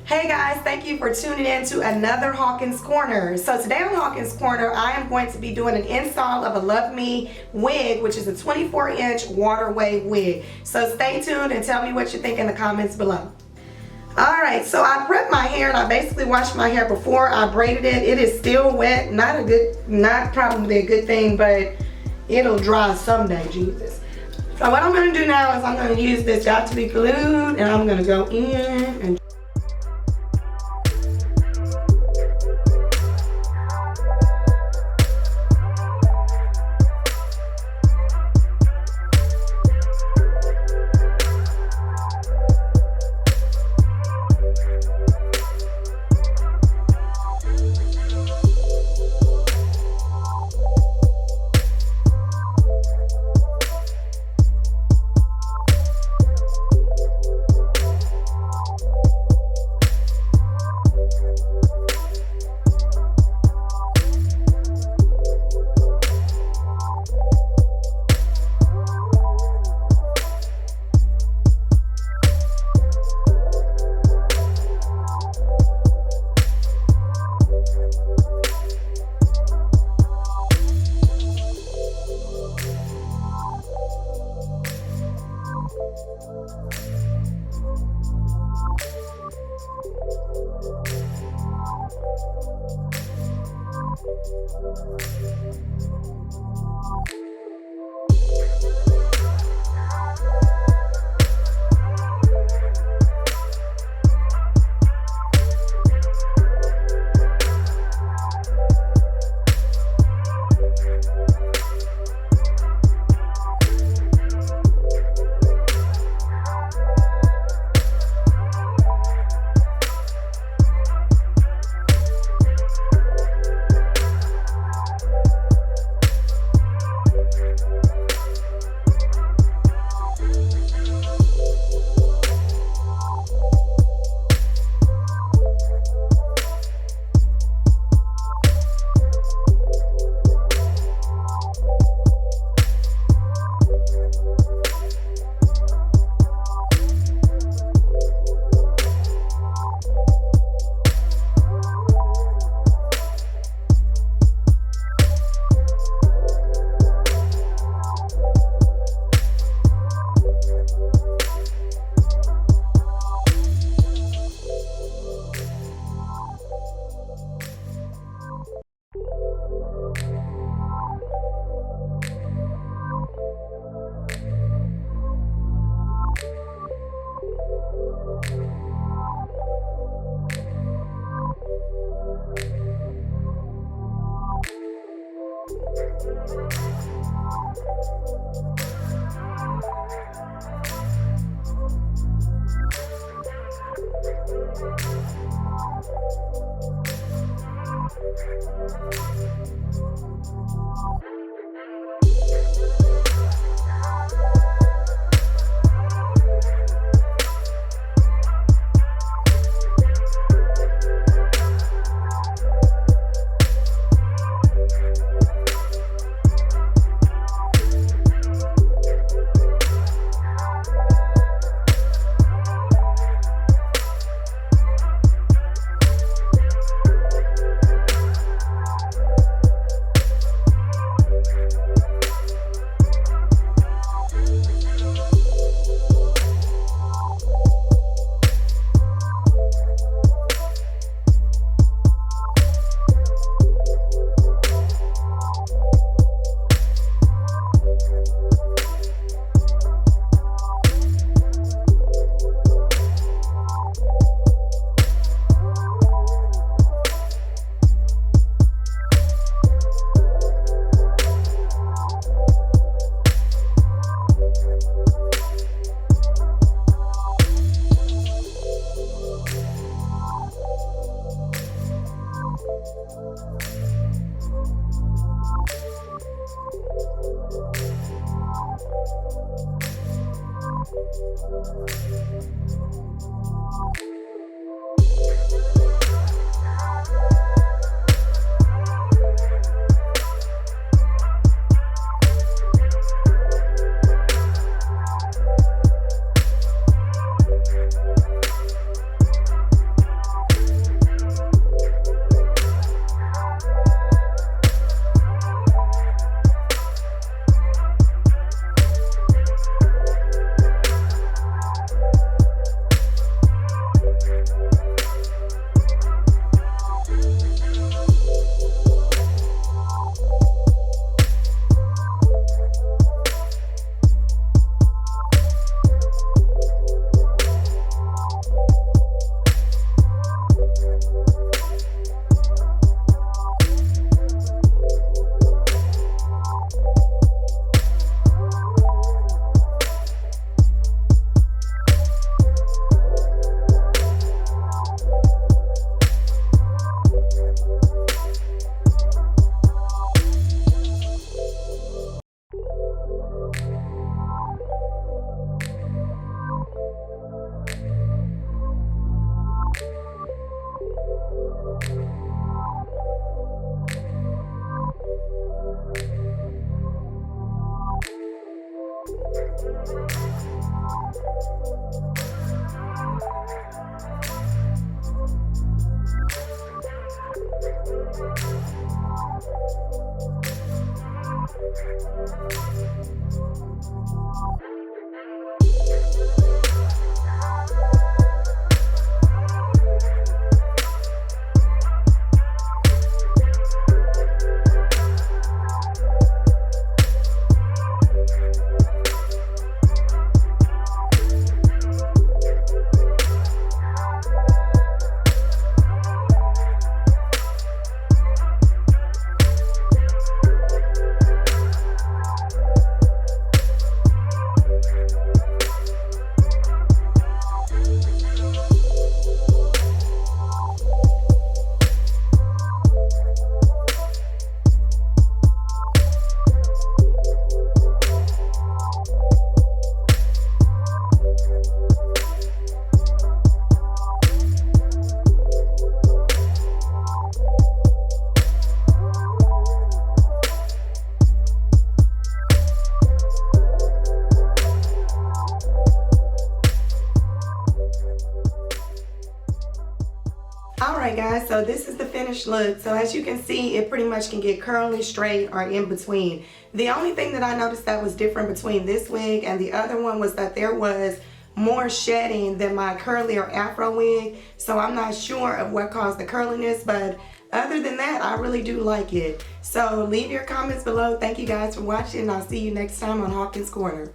Hey guys, thank you for tuning in to another Hawkins Corner. So today on Hawkins Corner, I am going to be doing an install of a LuvMe wig, which is a 24-inch waterway wig. So stay tuned and tell me what you think in the comments below. Alright, so I prepped my hair and I basically washed my hair before I braided it. It is still wet, not probably a good thing, but it'll dry someday, Jesus. So what I'm going to do now is I'm going to use this Got To Be Glued and I'm going to go in and Alright guys, so this is the finished look. So as you can see, it pretty much can get curly, straight, or in between. The only thing that I noticed that was different between this wig and the other one was that there was more shedding than my curly or afro wig. So I'm not sure of what caused the curliness, but other than that, I really do like it. So leave your comments below. Thank you guys for watching, and I'll see you next time on Hawkins Corner.